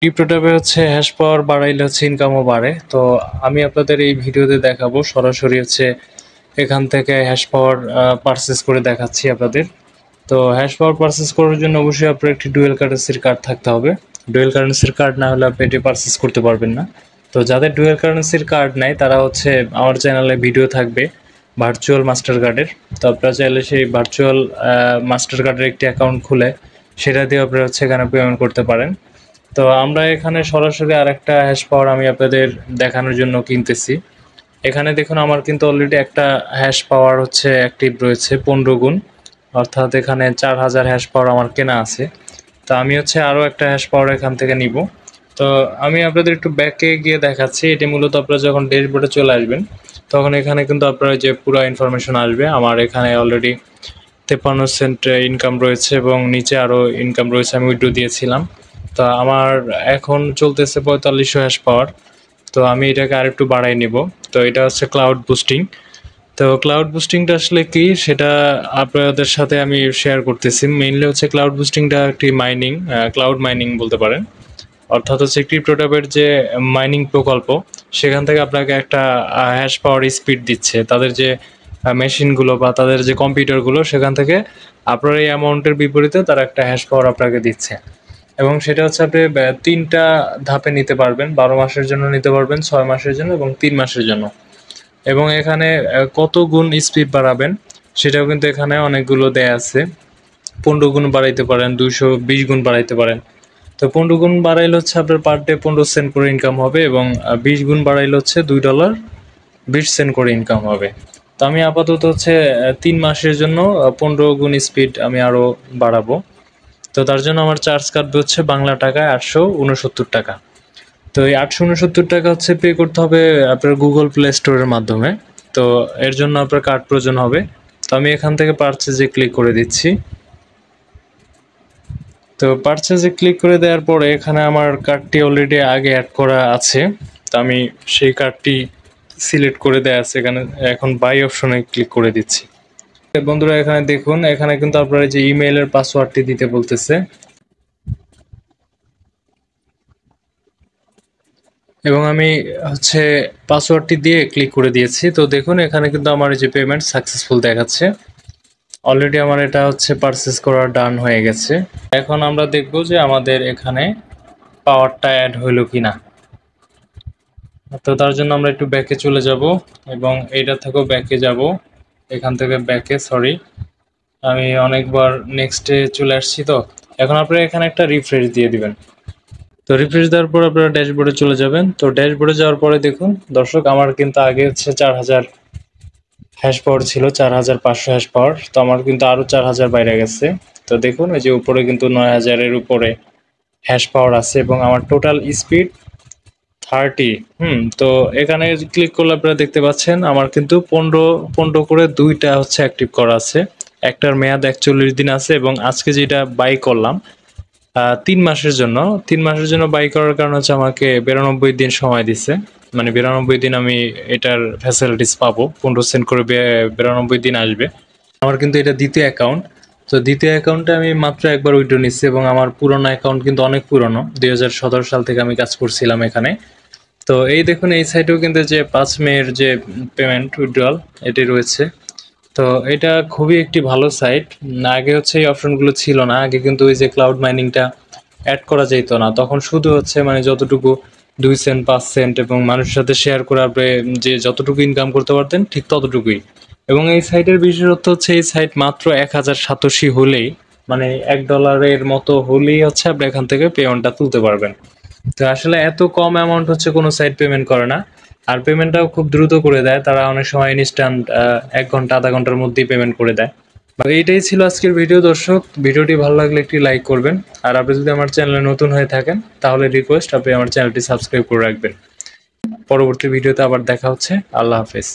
ক্রিপ্টোটাবে হচ্ছে হ্যাশ পাওয়ার বাড়াইলে হচ্ছে ইনকামও বাড়ে। তো আমি আপনাদের এই ভিডিওতে দেখাবো সরাসরি হচ্ছে এখান থেকে হ্যাশ পাওয়ার পারচেস করে দেখাচ্ছি আপনাদের। তো হ্যাশ পাওয়ার পারচেস করার জন্য অবশ্যই আপনার একটি ডুয়েল কারেন্সির কার্ড থাকতে হবে। ডুয়েল কারেন্সির কার্ড না হলে আপনি এটি পারচেস করতে পারবেন না। তো যাদের ডুয়েল কারেন্সির কার্ড নেই তারা হচ্ছে আমার চ্যানেলে ভিডিও থাকবে ভার্চুয়াল মাস্টার কার্ডের। তো আপনারা চাইলে সেই ভার্চুয়াল মাস্টার কার্ডের একটি অ্যাকাউন্ট খুলে সেটা দিয়ে আপনারা হচ্ছে এখানে পেমেন্ট করতে পারেন। তো আমরা এখানে সরাসরি আরেকটা হ্যাশ পাওয়ার আমি আপনাদের দেখানোর জন্য কিনতেছি। এখানে দেখুন আমার কিন্তু অলরেডি একটা হ্যাশ পাওয়ার হচ্ছে অ্যাক্টিভ রয়েছে 15 গুণ, অর্থাৎ এখানে 4000 হ্যাশ পাওয়ার আমার কেনা আছে। তো আমি হচ্ছে আরও একটা হ্যাশ পাওয়ার এখান থেকে নিব। তো আমি আপনাদের একটু ব্যাকে গিয়ে দেখাচ্ছি। এটি মূলত আপনারা যখন ড্যাশবোর্ডে চলে আসবেন তখন এখানে কিন্তু আপনার যে পুরো ইনফরমেশন আসবে। আমার এখানে অলরেডি 53 সেন্ট ইনকাম রয়েছে এবং নিচে আরও ইনকাম রয়েছে, আমি উইথড্র দিয়েছিলাম। তো আমার এখন চলতেছে 4500 হ্যাশ পাওয়ার। তো আমি এটাকে আরেকটু বাড়াই নিব। তো এটা হচ্ছে ক্লাউড বুস্টিং। তো ক্লাউড বুস্টিংটা আসলে কি সেটা আপনাদের সাথে আমি শেয়ার করতেছি। মেইনলি হচ্ছে ক্লাউড বুস্টিংটা একটি মাইনিং, ক্লাউড মাইনিং বলতে পারেন। অর্থাৎ হচ্ছে ক্রিপ্টোটাবের যে মাইনিং প্রকল্প সেখান থেকে আপনাকে একটা হ্যাশ পাওয়ার স্পিড দিচ্ছে। তাদের যে মেশিনগুলো বা তাদের যে কম্পিউটারগুলো সেখান থেকে আপনার এই অ্যামাউন্টের বিপরীতে তারা একটা হ্যাশ পাওয়ার আপনাকে দিচ্ছে। এবং সেটা হচ্ছে আপনি 3টা ধাপে নিতে পারবেন। 12 মাসের জন্য নিতে পারবেন, 6 মাসের জন্য এবং 3 মাসের জন্য। এবং এখানে কত গুণ স্পিড বাড়াবেন সেটাও কিন্তু এখানে অনেকগুলো দেয়া আছে। 15 গুণ বাড়াইতে পারেন, 220 গুণ বাড়াইতে পারেন। তো 15 গুণ বাড়াইলে হচ্ছে আপনার পার ডে 15 সেন্ট করে ইনকাম হবে এবং 20 গুণ বাড়াইলে হচ্ছে $2.20 করে ইনকাম হবে। তো আমি আপাতত হচ্ছে 3 মাসের জন্য 15 গুণ স্পিড আমি আরও বাড়াবো। তো তার জন্য আমার চার্জ কাটবে হচ্ছে বাংলা টাকায় 869 টাকা। তো এই 869 টাকা হচ্ছে পে করতে হবে আপনার গুগল প্লে স্টোরের মাধ্যমে। তো এর জন্য আপনার কার্ড প্রয়োজন হবে। তো আমি এখান থেকে পারচেজে ক্লিক করে দিচ্ছি। তো পারচেজে ক্লিক করে দেওয়ার পরে এখানে আমার কার্ডটি অলরেডি আগে অ্যাড করা আছে। তো আমি সেই কার্ডটি সিলেক্ট করে দেওয়া আছে এখানে। এখন বাই অপশনে ক্লিক করে দিচ্ছি। বন্ধুরা এখানে দেখুন, এখানে কিন্তু আপনারা যে ইমেইলের পাসওয়ার্ডটি দিতে বলতেছে এবং আমি হচ্ছে পাসওয়ার্ডটি দিয়ে ক্লিক করে দিয়েছি। তো দেখুন এখানে কিন্তু আমার যে পেমেন্ট সাকসেসফুল দেখাচ্ছে। অলরেডি আমার এটা হচ্ছে পারচেস করা ডান হয়ে গেছে। এখন আমরা দেখব যে আমাদের এখানে পাওয়ারটা অ্যাড হইল কিনা। তো তার জন্য আমরা একটু ব্যাকে চলে যাব এবং এইটা থেকেও ব্যাকে যাব। এখান থেকে ব্যাকে, সরি আমি অনেকবার নেক্সটে চলে আসছি। তো এখন আপনারা এখানে একটা রিফ্রেশ দিয়ে দিবেন। তো রিফ্রেশ দেওয়ার পর আপনারা ড্যাশবোর্ডে চলে যাবেন। তো ড্যাশবোর্ডে যাওয়ার পরে দেখুন দর্শক, আমার কিন্তু আগে হচ্ছে 4000 হ্যাশ পাওয়ার ছিল, 4500 হ্যাশ পাওয়ার। তো আমার কিন্তু আরও 4000 বাইরে গেছে। তো দেখুন এই যে উপরে কিন্তু 9000-এর উপরে হ্যাশ পাওয়ার আছে এবং আমার টোটাল স্পিড 30। তো এখানে ক্লিক করলে আপনারা দেখতে পাচ্ছেন আমার কিন্তু 15 করে 2টা হচ্ছে অ্যাক্টিভ করা আছে। একটার মেয়াদ 41 দিন আছে এবং আজকে যেটা বাই করলাম 3 মাসের জন্য। 3 মাসের জন্য বাই করার কারণ হচ্ছে আমাকে 92 দিন সময় দিছে। মানে 92 দিন আমি এটার ফ্যাসিলিটিস পাবো। 15 সেন্ট করে 92 দিন আসবে। আমার কিন্তু এটা দ্বিতীয় অ্যাকাউন্ট। তো দ্বিতীয় অ্যাকাউন্টে আমি মাত্র একবার উইথড্র নিচ্ছি এবং আমার পুরনো অ্যাকাউন্ট কিন্তু অনেক পুরনো। 2017 সাল থেকে আমি কাজ করছিলাম এখানে। তো এই দেখুন এই সাইটেও কিন্তু যে 5 মের যে পেমেন্ট উইথড্রয়াল এটি রয়েছে। তো এটা খুবই একটি ভালো সাইট। আগে হচ্ছে এই অপশনগুলো ছিল না। আগে কিন্তু ওই যে ক্লাউড মাইনিংটা অ্যাড করা যেত না। তখন শুধু হচ্ছে মানে যতটুকু 2 সেন্ট 5 সেন্ট এবং মানুষের সাথে শেয়ার করে আপনি যে যতটুকু ইনকাম করতে পারতেন ঠিক ততটুকুই। এবং এই সাইটের বিশেষত্ব হচ্ছে এই সাইট মাত্র 1000 সাতোশি হলেই, মানে $1 মতো হলেই হচ্ছে আপনি এখান থেকে পেমেন্টটা তুলতে পারবেন। তো আসলে এত কম অ্যামাউন্ট হচ্ছে কোনো সাইট পেমেন্ট করে না। আর পেমেন্টটাও খুব দ্রুত করে দেয়। তারা অনেক সময় ইনস্ট্যান্ট 1 ঘন্টা আধা ঘন্টার মধ্যেই পেমেন্ট করে দেয়। এইটাই ছিল আজকের ভিডিও দর্শক। ভিডিওটি ভালো লাগলে একটি লাইক করবেন। আর আপনি যদি আমার চ্যানেলে নতুন হয়ে থাকেন তাহলে রিকোয়েস্ট আপনি আমার চ্যানেলটি সাবস্ক্রাইব করে রাখবেন। পরবর্তী ভিডিওতে আবার দেখা হচ্ছে। আল্লাহ হাফেজ।